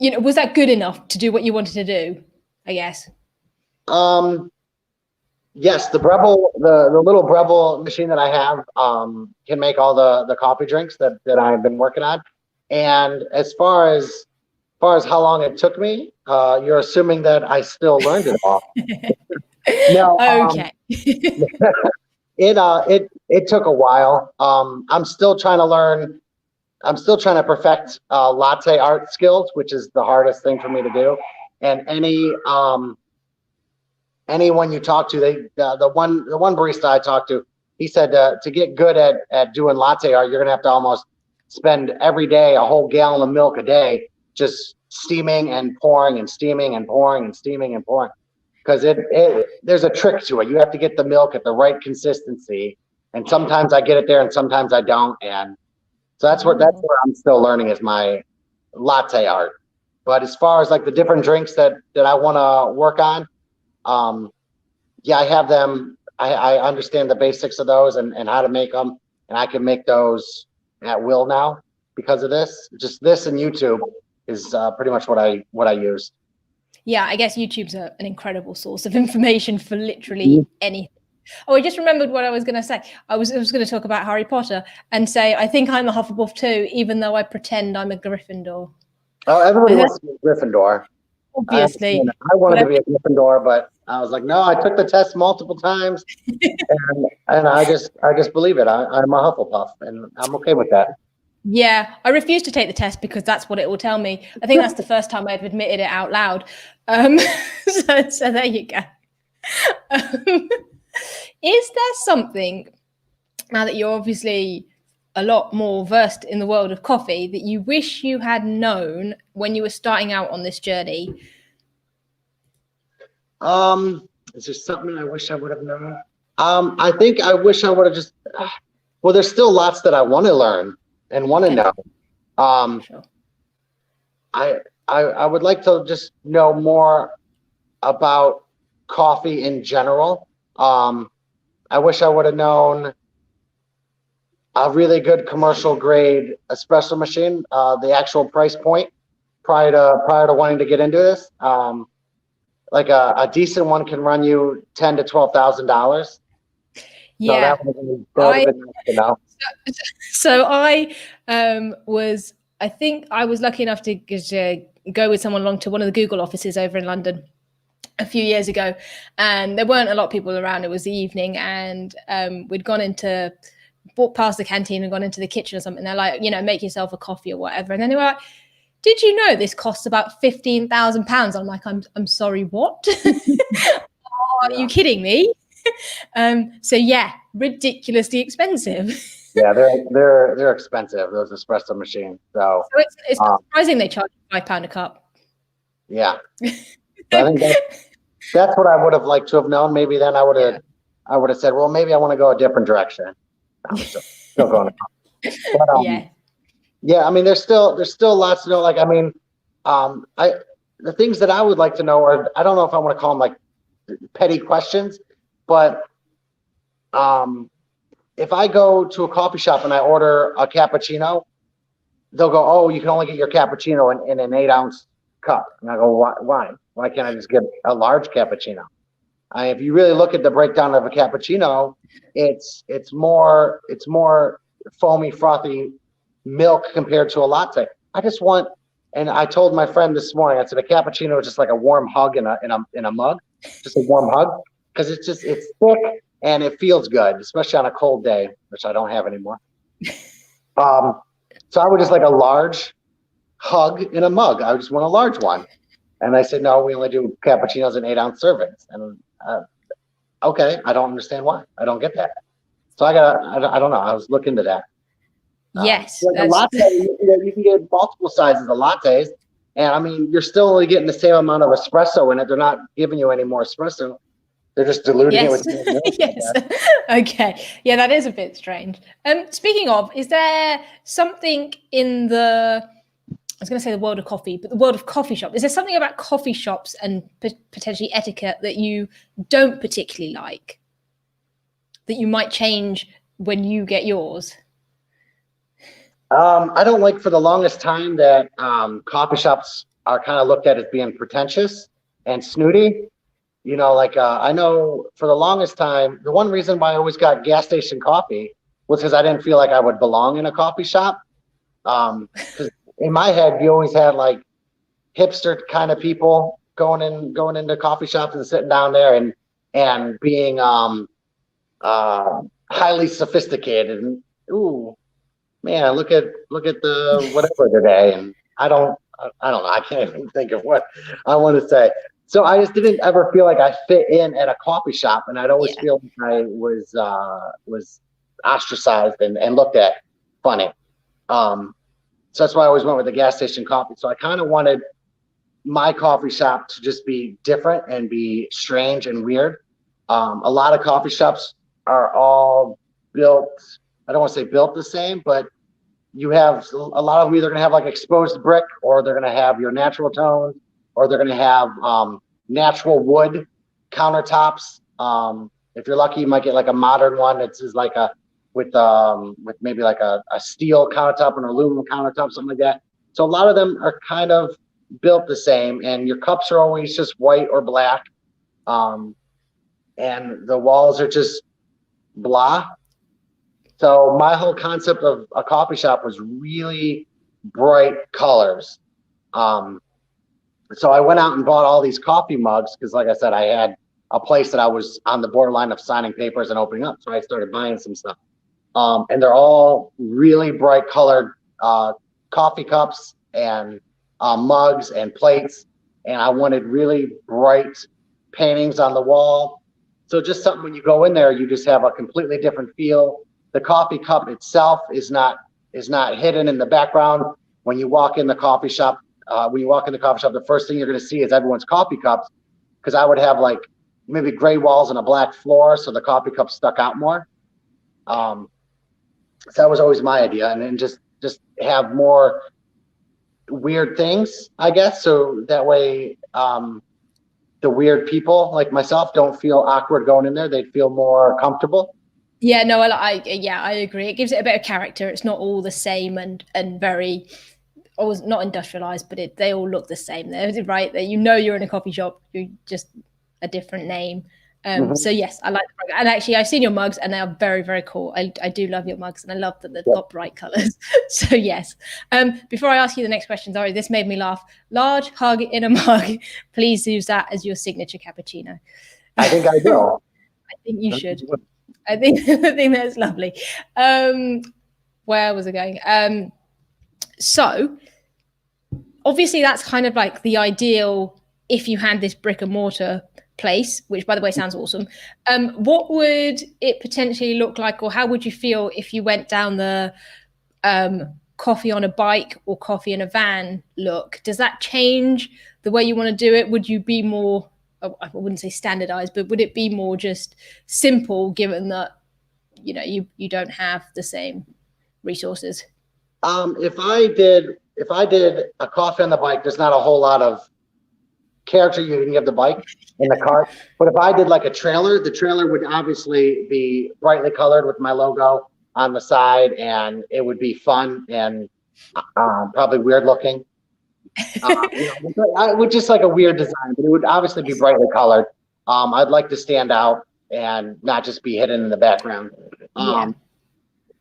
was that good enough to do what you wanted to do, I guess? Yes, the Breville, the little Breville machine that I have can make all the coffee drinks that I've been working on. And as far as how long it took me, you're assuming that I still learned it all. No, okay. It took a while. I'm still trying to learn. I'm still trying to perfect latte art skills, which is the hardest thing for me to do. And anyone you talk to, the one barista I talked to, he said to get good at doing latte art, you're gonna have to almost spend every day a whole gallon of milk a day just steaming and pouring and steaming and pouring and steaming and pouring, because there's a trick to it. You have to get the milk at the right consistency, and sometimes I get it there and sometimes I don't. And so that's where I'm still learning is my latte art. But as far as like the different drinks that I want to work on, yeah, I have them. I understand the basics of those and how to make them, and I can make those at will now because of this. Just this and YouTube is pretty much what I use. Yeah, I guess YouTube's an incredible source of information for literally anything. Oh, I just remembered what I was going to say. I was going to talk about Harry Potter and say I think I'm a Hufflepuff too, even though I pretend I'm a Gryffindor. Oh, everybody wants to be a Gryffindor. Obviously. I wanted to be a Gryffindor, but I was like, no, I took the test multiple times, and I just believe it. I'm a Hufflepuff, and I'm okay with that. Yeah, I refuse to take the test because that's what it will tell me. I think that's the first time I've admitted it out loud. So there you go. Is there something, now that you're obviously a lot more versed in the world of coffee, that you wish you had known when you were starting out on this journey? Is there something I wish I would have known? I think I wish I would have just, well, there's still lots that I want to learn and want to know. Sure. I would like to just know more about coffee in general. I wish I would have known a really good commercial grade espresso machine. The actual price point prior to wanting to get into this, like a decent one can run you $10,000 to $12,000. So Yeah. that would have been nice to know. So I I think I was lucky enough to go with someone along to one of the Google offices over in London a few years ago, and there weren't a lot of people around. It was the evening, and we'd walked past the canteen and gone into the kitchen or something. They're like, make yourself a coffee or whatever. And then they were like, did you know this costs about £15,000? I'm like, I'm sorry, what? Are you kidding me? So yeah, ridiculously expensive. Yeah, they're expensive, those espresso machines. So it's surprising they charge £5 a cup. Yeah. I think that's what I would have liked to have known. Maybe then I would have said, well, maybe I want to go a different direction. I'm still going on. But, yeah, I mean, there's still lots to know. Like, I mean, the things that I would like to know are, I don't know if I want to call them like petty questions, but if I go to a coffee shop and I order a cappuccino, they'll go, oh, you can only get your cappuccino in an 8-ounce cup. And I go, why? Why can't I just get a large cappuccino? If you really look at the breakdown of a cappuccino, it's more foamy, frothy milk compared to a latte. I just want, and I told my friend this morning, I said a cappuccino is just like a warm hug in a mug, just a warm hug, because it's thick and it feels good, especially on a cold day, which I don't have anymore. So I would just like a large hug in a mug. I just want a large one. And I said, no, we only do cappuccinos in 8-ounce servings. And okay, I don't understand why. I don't get that. So I don't know. I was looking into that. Yes. Like a latte, you can get multiple sizes of lattes. And I mean, you're still only getting the same amount of espresso in it. They're not giving you any more espresso. They're just diluting it with milk. Yes. Okay. Yeah, that is a bit strange. Speaking of, is there something in I was going to say the world of coffee, but the world of coffee shop, is there something about coffee shops and potentially etiquette that you don't particularly like, that you might change when you get yours? I don't like, for the longest time, that coffee shops are kind of looked at as being pretentious and snooty. Like I know for the longest time, the one reason why I always got gas station coffee was because I didn't feel like I would belong in a coffee shop. Because in my head, you always had like hipster kind of people going into coffee shops and sitting down there and being highly sophisticated. And ooh, man, look at the whatever today. And I don't know. I can't even think of what I want to say. So I just didn't ever feel like I fit in at a coffee shop, and I'd always feel like I was ostracized and looked at funny. So that's why I always went with the gas station coffee. So I kind of wanted my coffee shop to just be different and be strange and weird. A lot of coffee shops are all built, I don't want to say built the same, but you have a lot of them either going to have like exposed brick, or they're going to have your natural tone, or they're going to have natural wood countertops. If you're lucky, you might get like a modern one that's just like with maybe like a steel countertop and an aluminum countertop, something like that. So a lot of them are kind of built the same, and your cups are always just white or black, and the walls are just blah. So my whole concept of a coffee shop was really bright colors. So I went out and bought all these coffee mugs because, like I said, I had a place that I was on the borderline of signing papers and opening up. So I started buying some stuff. And they're all really bright colored coffee cups and mugs and plates. And I wanted really bright paintings on the wall. So just something, when you go in there, you just have a completely different feel. The coffee cup itself is not hidden in the background. When you walk in the coffee shop, the first thing you're going to see is everyone's coffee cups, because I would have like maybe gray walls and a black floor, so the coffee cups stuck out more. So that was always my idea, and then just have more weird things, I guess, so that way the weird people like myself don't feel awkward going in there. They'd feel more comfortable. Yeah, no, I agree. It gives it a bit of character. It's not all the same and very, always not industrialized, but they all look the same. They're right. That you're in a coffee shop. You're just a different name. So yes, I like the program. And actually, I've seen your mugs, and they are very, very cool. I do love your mugs, and I love that they've got bright colors. So yes. Before I ask you the next question, sorry, this made me laugh. Large hug in a mug. Please use that as your signature cappuccino. I think I will. I think you should. I think that's lovely. Where was I going? So obviously that's kind of like the ideal if you had this brick and mortar place, which by the way sounds awesome. What would it potentially look like, or how would you feel if you went down the coffee on a bike or coffee in a van look? Does that change the way you want to do it? Would you be more, I wouldn't say standardized, but would it be more just simple given that, you don't have the same resources? If I did a coffee on the bike, there's not a whole lot of character you can give the bike in the cart. But if I did like a trailer, the trailer would obviously be brightly colored with my logo on the side, and it would be fun and probably weird looking. With just like a weird design, but it would obviously be brightly colored. I'd like to stand out and not just be hidden in the background. I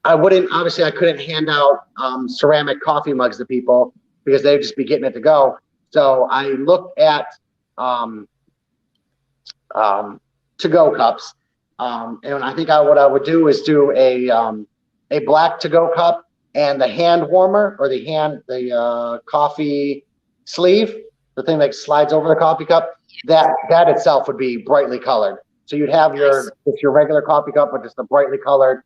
couldn't hand out ceramic coffee mugs to people because they'd just be getting it to go. So I looked at to-go cups, and I think what I would do is do a black to-go cup, and the hand warmer or the coffee sleeve, the thing that slides over the coffee cup, that itself would be brightly colored. So you'd have your regular coffee cup with just a brightly colored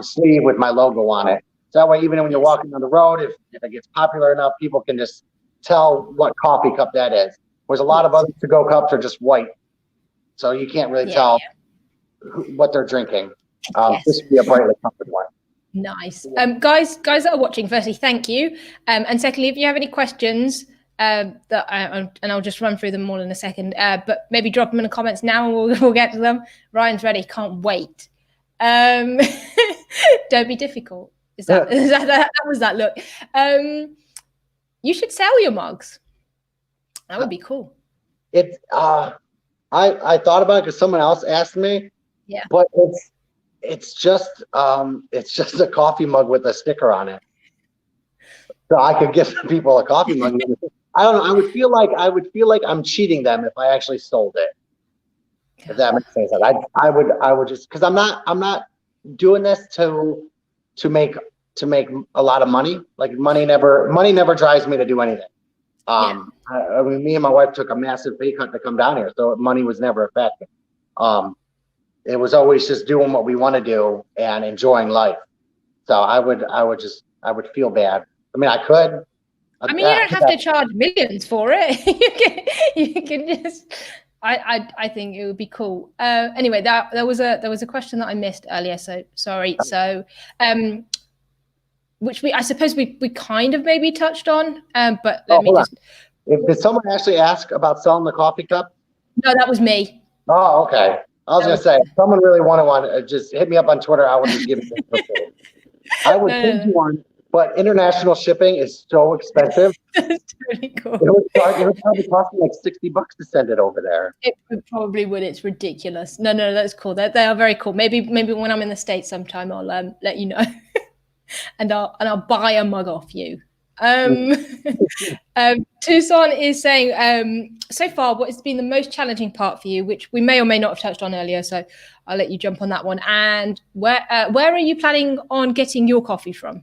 sleeve with my logo on it. So that way, even when you're walking on the road, if it gets popular enough, people can just tell what coffee cup that is. Whereas a lot of other to-go cups are just white, so you can't really tell what they're drinking. This would be a brightly colored one. Nice. Guys that are watching, firstly, thank you. And secondly, if you have any questions, and I'll just run through them all in a second, but maybe drop them in the comments now and we'll get to them. Ryan's ready. Can't wait. Don't be difficult. That was that look. You should sell your mugs. That would be cool. I thought about it because someone else asked me. Yeah. But it's just a coffee mug with a sticker on it. So I could give people a coffee mug. I don't know. I would feel like I'm cheating them if I actually sold it. If that makes sense. I would just, because I'm not doing this to make a lot of money. Like money never drives me to do anything. I mean, me and my wife took a massive pay cut to come down here, so money was never a factor. It was always just doing what we want to do and enjoying life. So I would feel bad. I mean, I could. I mean, you don't have to charge millions for it. you can just. I think it would be cool. Anyway, there was a question that I missed earlier, so sorry. So, which I suppose we kind of maybe touched on, but let me just. Did someone actually ask about selling the coffee cup? No, that was me. Oh, okay. I was gonna say, if someone really wanted one, just hit me up on Twitter. I would just give it. I would send you one, but international shipping is so expensive. That's really cool. It would probably cost me like $60 to send it over there. It probably would. It's ridiculous. No, that's cool. They are very cool. Maybe when I'm in the States sometime, I'll let you know, and I'll buy a mug off you. Tucson is saying, so far, what has been the most challenging part for you, which we may or may not have touched on earlier, so I'll let you jump on that one. And where are you planning on getting your coffee from?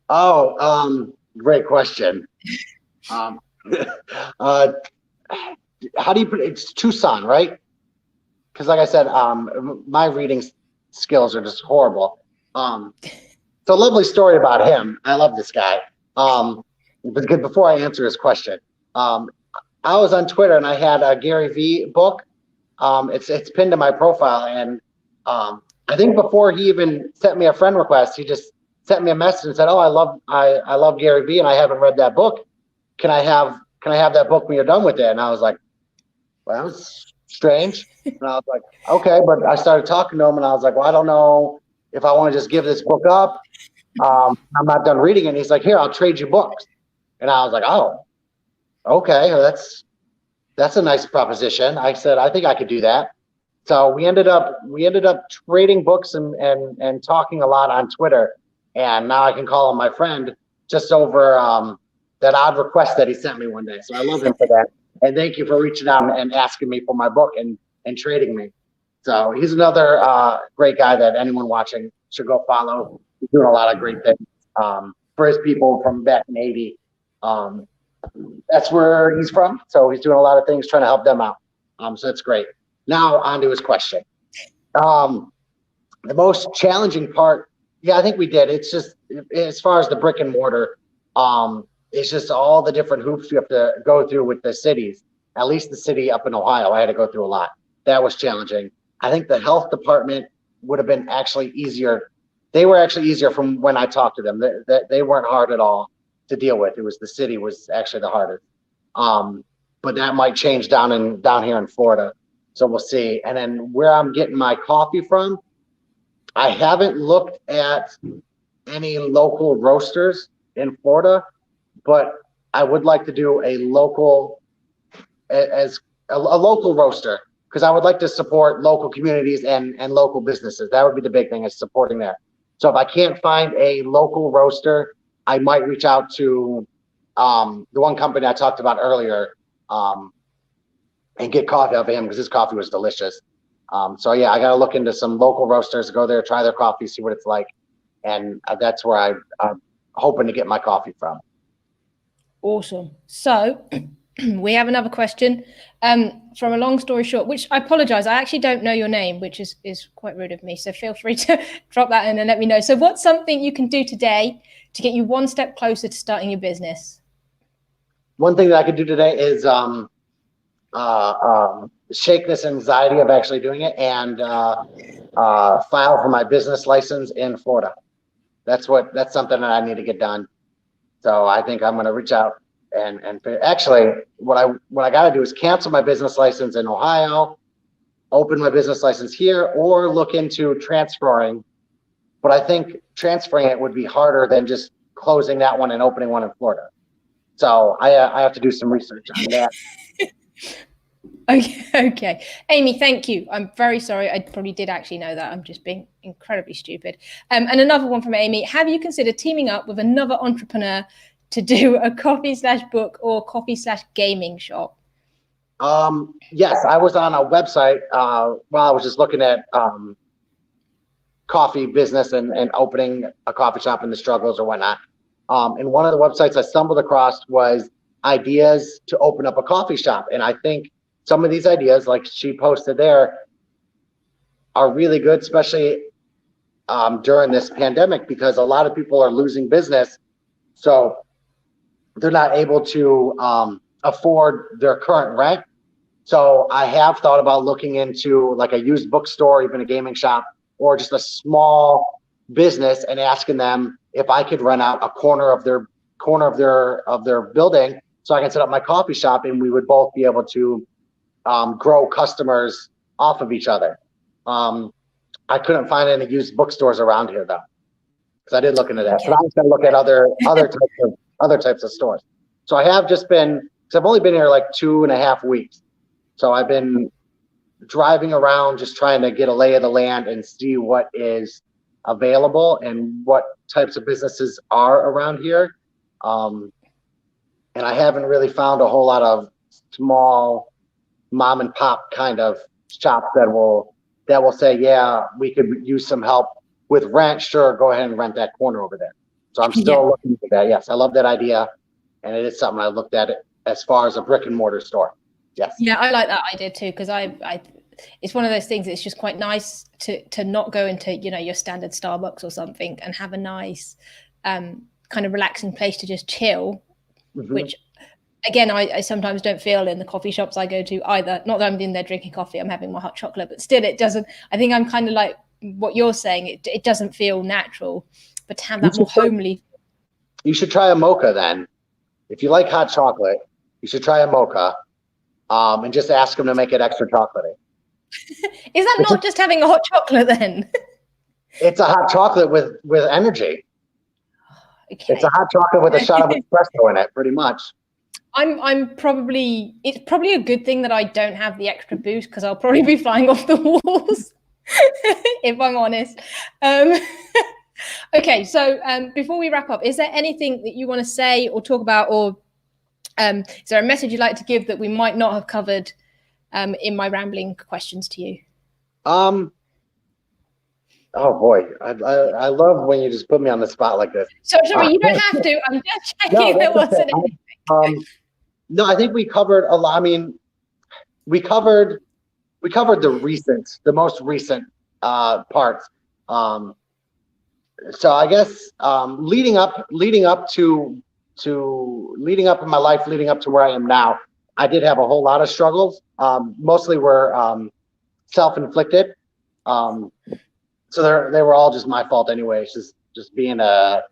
Oh, great question. How do you put it? It's Tucson, right? Because like I said, my reading skills are just horrible. It's a lovely story about him. I love this guy. But before I answer his question, I was on Twitter and I had a Gary Vee book. It's pinned to my profile, and I think before he even sent me a friend request, he just sent me a message and said, "Oh, I love Gary Vee, and I haven't read that book. Can I have that book when you're done with it?" And I was like, "Well, strange. And I was like, okay, but I started talking to him and I was like, well, I don't know if I want to just give this book up. I'm not done reading it. And he's like, here, I'll trade you books. And I was like, oh, okay, well, that's a nice proposition. I said, I think I could do that. So we ended up trading books and talking a lot on Twitter. And now I can call him my friend just over that odd request that he sent me one day. So I love him for that. And thank you for reaching out and asking me for my book and trading me. So he's another great guy that anyone watching should go follow. He's doing a lot of great things for his people from back in '80. That's where he's from. So he's doing a lot of things trying to help them out. So that's great. Now on to his question. The most challenging part, yeah, I think we did. It's just as far as the brick and mortar, it's just all the different hoops you have to go through with the cities. At least the city up in Ohio, I had to go through a lot. That was challenging. I think the health department would have been actually easier. They were actually easier from when I talked to them. They weren't hard at all to deal with. It was the city was actually the hardest. But that might change down here in Florida. So we'll see. And then where I'm getting my coffee from, I haven't looked at any local roasters in Florida, but I would like to do a local local roaster because I would like to support local communities and local businesses. That would be the big thing, is supporting that. So if I can't find a local roaster, I might reach out to the one company I talked about earlier and get coffee off of him because his coffee was delicious. So yeah, I got to look into some local roasters, go there, try their coffee, see what it's like. And that's where I'm hoping to get my coffee from. Awesome. So we have another question from a long story short, which I apologize. I actually don't know your name, which is quite rude of me. So feel free to drop that in and let me know. So what's something you can do today to get you one step closer to starting your business? One thing that I could do today is shake this anxiety of actually doing it and file for my business license in Florida. That's something that I need to get done. So I think I'm going to reach out and actually what I got to do is cancel my business license in Ohio, open my business license here, or look into transferring. But I think transferring it would be harder than just closing that one and opening one in Florida. So I have to do some research on that. Okay. Amy, thank you. I'm very sorry. I probably did actually know that. I'm just being incredibly stupid. And another one from Amy. Have you considered teaming up with another entrepreneur to do a coffee/book or coffee/gaming shop? Yes, I was on a website while I was just looking at coffee business and opening a coffee shop and the struggles or whatnot. And one of the websites I stumbled across was ideas to open up a coffee shop. And I think some of these ideas, like she posted there, are really good, especially during this pandemic, because a lot of people are losing business. So they're not able to afford their current rent. So I have thought about looking into like a used bookstore, even a gaming shop, or just a small business and asking them if I could rent out a corner of their building so I can set up my coffee shop and we would both be able to grow customers off of each other. I couldn't find any used bookstores around here though, because I did look into that. Okay. So I was going to look at other types of stores. So I have just been, because I've only been here like 2.5 weeks. So I've been driving around just trying to get a lay of the land and see what is available and what types of businesses are around here. And I haven't really found a whole lot of small mom and pop kind of shops that will say, yeah, we could use some help with rent. Sure, go ahead and rent that corner over there. So I'm still looking for that. Yes, I love that idea. And it is something I looked at it as far as a brick and mortar store. Yes. Yeah, I like that idea too, because I it's one of those things. It's just quite nice to not go into, your standard Starbucks or something and have a nice kind of relaxing place to just chill, which again, I sometimes don't feel in the coffee shops I go to either. Not that I'm in there drinking coffee, I'm having my hot chocolate, but still it doesn't, I think I'm kind of like what you're saying. It doesn't feel natural, but to have that more homely. You should try a mocha then. If you like hot chocolate, you should try a mocha. and just ask them to make it extra chocolatey. Is that not just having a hot chocolate then? It's a hot chocolate with energy. Okay. It's a hot chocolate with a shot of espresso in it, pretty much. It's probably a good thing that I don't have the extra boost, because I'll probably be flying off the walls if I'm honest. Okay, so before we wrap up, is there anything that you want to say or talk about, or is there a message you'd like to give that we might not have covered in my rambling questions to you? Oh boy, I love when you just put me on the spot like this. So sorry, you don't have to. I'm just checking there wasn't anything. No, I think we covered a lot. I mean, we covered the most recent parts. So I guess leading up in my life, leading up to where I am now, I did have a whole lot of struggles. Mostly were self-inflicted. So they were all just my fault anyway. It's just being an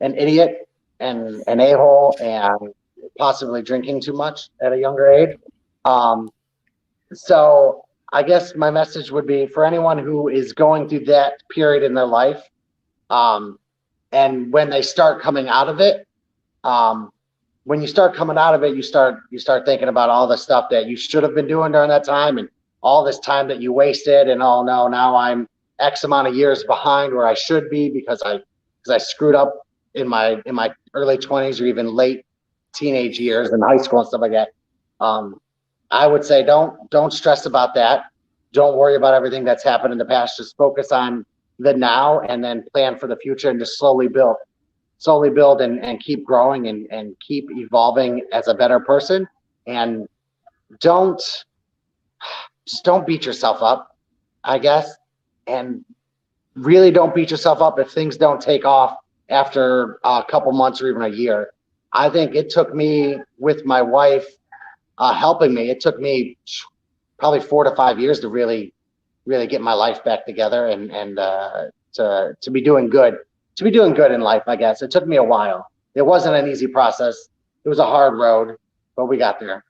idiot and an a-hole and possibly drinking too much at a younger age. So I guess my message would be for anyone who is going through that period in their life, and when they start coming out of it, when you start coming out of it, you start thinking about all the stuff that you should have been doing during that time, and all this time that you wasted, and oh no, now I'm X amount of years behind where I should be because I screwed up in my early 20s or even late teenage years in high school and stuff like that. I would say don't stress about that. Don't worry about everything that's happened in the past. Just focus on the now, and then plan for the future, and just slowly build and keep growing and keep evolving as a better person. And just don't beat yourself up, I guess. And really don't beat yourself up if things don't take off after a couple months or even a year. I think it took me, with my wife helping me, it took me probably 4 to 5 years to really get my life back together and to be doing good in life, I guess. It took me a while. It wasn't an easy process. It was a hard road, but we got there.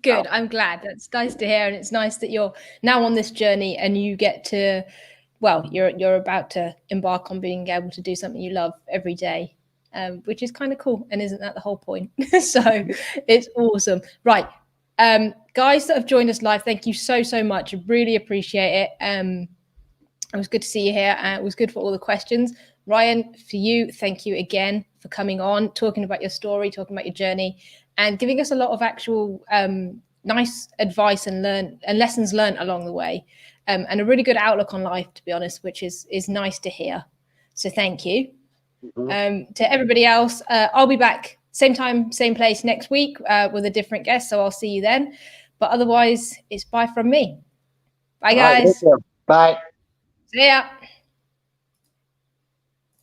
Good. I'm glad. That's nice to hear. And it's nice that you're now on this journey and you get to, well, you're about to embark on being able to do something you love every day, which is kind of cool. And isn't that the whole point? So it's awesome. Right. Guys that have joined us live, thank you so much. Really appreciate it. It was good to see you here. It was good for all the questions. Ryan, for you, thank you again for coming on, talking about your story, talking about your journey, and giving us a lot of actual nice advice and lessons learned along the way, and a really good outlook on life, to be honest, which is nice to hear. So thank you. Mm-hmm. To everybody else, I'll be back same time, same place next week with a different guest. So I'll see you then. But otherwise, it's bye from me. Bye, guys. Bye. See ya.